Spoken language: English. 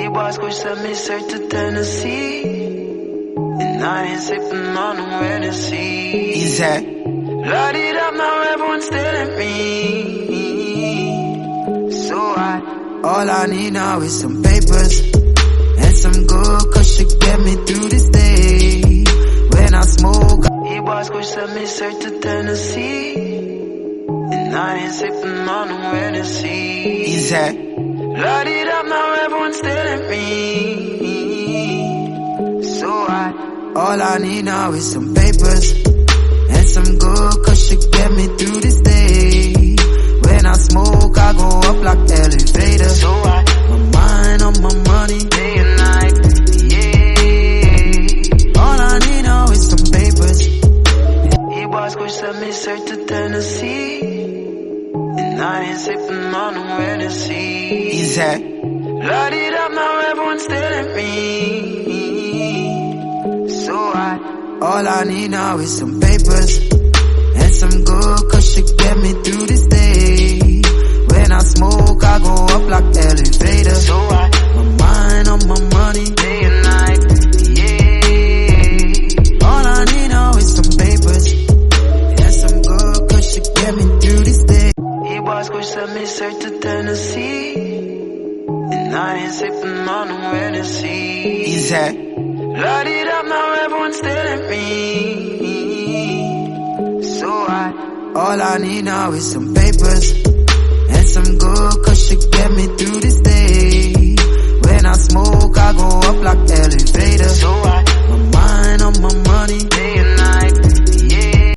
E-boss coach sent me straight to Tennessee, and I ain't sipping on no Hennessy. He's at Light it up, now everyone's staring at me. So all I need now is some papers and some good cause you get me through this day. When I smoke, E-boss coach sent me straight to Tennessee, and I ain't sipping on no Hennessy. he's at Light it up, now everyone's staring at me. So all I need now is some papers and some good cause you get me through this day. When I smoke, I go up like elevator. So my mind on my money, day and night, yeah. all I need now is some papers. E-boss coach sent me straight to Tennessee, and I ain't sipping on no Hennessy. He's at Light it up, now everyone's staring at me. So all I need now is some papers and some good cause you get me through this day. When I smoke, I go up like elevator. So my mind on my money, day and night, yeah. all I need now is some papers and some good cause you get me through this day. E-boss coach sent me straight to Tennessee, and I ain't sipping on no Hennessy. He's at Light it up, now everyone's staring at me. So all I need now is some papers and some good cause you get me through this day. When I smoke, I go up like elevator. So my mind on my money, day and